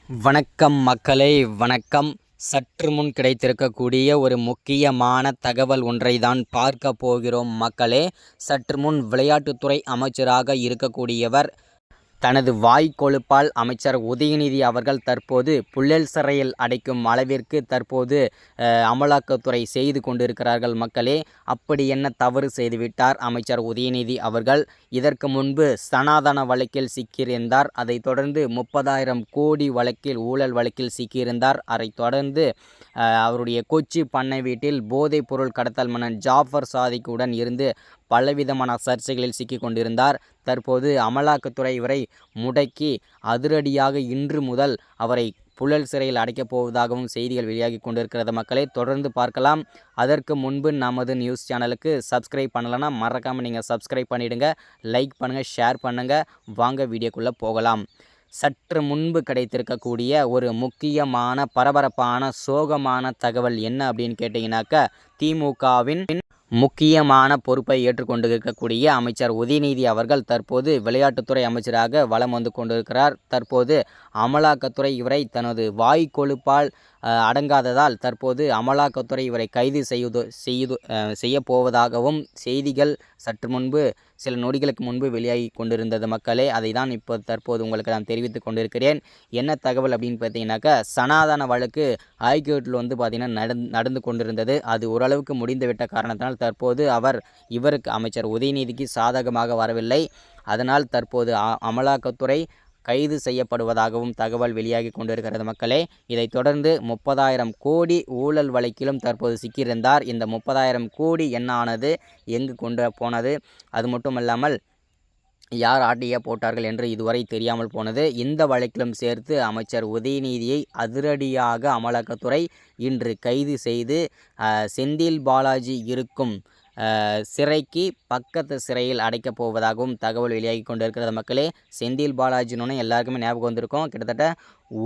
வணக்கம் மக்களே, வணக்கம். சற்று முன் கிடைத்திருக்கக்கூடிய ஒரு முக்கியமான தகவல் ஒன்றை தான் பார்க்க போகிறோம் மக்களே. சற்று முன் விளையாட்டுத்துறை அமைச்சராக இருக்கக்கூடியவர் தனது வாய் கொழுப்பால் அமைச்சர் உதயநிதி அவர்கள் தற்போது புழல் சிறையில் அடைக்கும் அளவிற்கு தற்போது அமலாக்கத்துறை செய்து கொண்டிருக்கிறார்கள் மக்களே. அப்படி என்ன தவறு செய்துவிட்டார் அமைச்சர் உதயநிதி அவர்கள்? இதற்கு முன்பு சனாதன வழக்கில் சிக்கியிருந்தார். அதைத் தொடர்ந்து 30,000 கோடி வழக்கில் ஊழல் வழக்கில் சிக்கியிருந்தார். அதைத் தொடர்ந்து அவருடைய கொச்சி பண்ணை வீட்டில் போதைப் பொருள் கடத்தல் மன்னன் ஜாஃபர் சாதிக்குடன் இருந்து பலவிதமான சர்ச்சைகளில் சிக்கி கொண்டிருந்தார். தற்போது அமலாக்கத்துறை இவரை முடக்கி அதிரடியாக இன்று முதல் அவரை புழல் சிறையில் அடைக்கப் போவதாகவும் செய்திகள் வெளியாகி கொண்டிருக்கிறது மக்களை. தொடர்ந்து பார்க்கலாம். அதற்கு முன்பு நமது நியூஸ் சேனலுக்கு சப்ஸ்கிரைப் பண்ணலைன்னா மறக்காமல் நீங்கள் சப்ஸ்கிரைப் பண்ணிவிடுங்க. லைக் பண்ணுங்கள், ஷேர் பண்ணுங்கள். வாங்க வீடியோக்குள்ளே போகலாம். சற்று முன்பு கிடைத்திருக்கக்கூடிய ஒரு முக்கியமான பரபரப்பான சோகமான தகவல் என்ன அப்படின்னு கேட்டிங்கனாக்கா, திமுகவின் முக்கியமான பொறுப்பை ஏற்றுக்கொண்டு இருக்கக்கூடிய அமைச்சர் உதயநிதி அவர்கள் தற்போது விளையாட்டுத்துறை அமைச்சராக வலம் வந்து கொண்டிருக்கிறார். தற்போது அமலாக்கத்துறை இவரை தனது வாய் கொழுப்பால் அடங்காததால் தற்போது அமலாக்கத்துறை இவரை கைது செய்ய போவதாகவும் செய்திகள் சற்று முன்பு சில நொடிகளுக்கு முன்பு வெளியாகி கொண்டிருந்தது மக்களே. அதை தான் இப்போ தற்போது உங்களுக்கு நான் தெரிவித்து கொண்டிருக்கிறேன். என்ன தகவல் அப்படின்னு பார்த்தீங்கன்னாக்கா, சனாதன வழக்கு ஹைகோர்ட்டில் வந்து பார்த்திங்கன்னா நடந்து கொண்டிருந்தது. அது ஓரளவுக்கு முடிந்துவிட்ட காரணத்தினால் தற்போது இவருக்கு அமைச்சர் உதயநிதிக்கு சாதகமாக வரவில்லை. அதனால் தற்போது அமலாக்கத்துறை கைது செய்யப்படுவதாகவும் தகவல் வெளியாகி கொண்டிருக்கிறது மக்களே. இதைத் தொடர்ந்து 30,000 கோடி ஊழல் வழக்கிலும் தற்போது சிக்கியிருந்தார். இந்த 30,000 கோடி என்ன ஆனது, எங்கு கொண்டு போனது, அது மட்டுமல்லாமல் யார் ஆட்டையே போட்டார்கள் என்று இதுவரை தெரியாமல் போனது. இந்த வழக்கிலும் சேர்த்து அமைச்சர் உதயநிதியை அதிரடியாக அமலாக்கத்துறை இன்று கைது செய்து செந்தில் பாலாஜி இருக்கும் சிறைக்கு பக்கத்து சிறையில் அடைக்கப் போவதாகவும் தகவல் வெளியாகி கொண்டிருக்கிறது மக்களே. செந்தில் பாலாஜினோன்னு எல்லாருக்குமே ஞாபகம் வந்திருக்கும். கிட்டத்தட்ட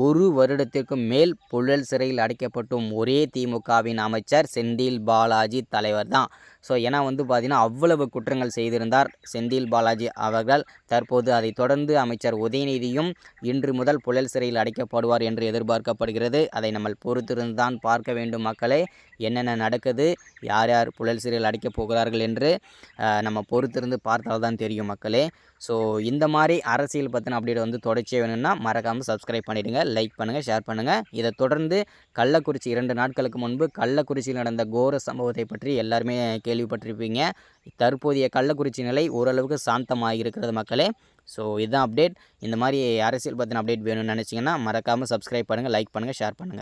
1 வருடத்திற்கும் மேல் புழல் சிறையில் அடைக்கப்பட்டும் ஒரே திமுகவின் அமைச்சர் செந்தில் பாலாஜி தலைவர் தான். ஸோ ஏன்னா வந்து பார்த்திங்கன்னா அவ்வளவு குற்றங்கள் செய்திருந்தார் செந்தில் பாலாஜி அவர்கள். தற்போது அதைத் தொடர்ந்து அமைச்சர் உதயநிதியும் இன்று முதல் புழல் சிறையில் அடைக்கப்படுவார் என்று எதிர்பார்க்கப்படுகிறது. அதை நம்ம பொறுத்திருந்து தான் பார்க்க வேண்டும் மக்களே. என்னென்ன நடக்குது, யார் யார் புழல் சிறையில் அடைக்கப் போகிறார்கள் என்று நம்ம பொறுத்திருந்து பார்த்தால் தான் தெரியும் மக்களே. ஸோ இந்த மாதிரி அரசியல் பற்றின அப்டேட் வந்து தொடர்ச்சியாக வேணும்னா மறக்காமல் சப்ஸ்கிரைப் பண்ணிவிடுங்க, லைக் பண்ணுங்கள், ஷேர் பண்ணுங்கள். இதை தொடர்ந்து கள்ளக்குறிச்சி 2 நாட்களுக்கு முன்பு கள்ளக்குறிச்சியில் நடந்த கோர சம்பவத்தை பற்றி எல்லாருமே கேள்விப்பட்டிருப்பீங்க. தற்போதைய கள்ளக்குறிச்சி நிலை ஓரளவுக்கு சாந்தமாக இருக்கிறது மக்களே. ஸோ இதுதான் அப்டேட். இந்த மாதிரி அரசியல் பற்றின அப்டேட் வேணும்னு நினச்சிங்கன்னா மறக்காமல் சப்ஸ்கிரைப் பண்ணுங்கள், லைக் பண்ணுங்கள், ஷேர் பண்ணுங்கள்.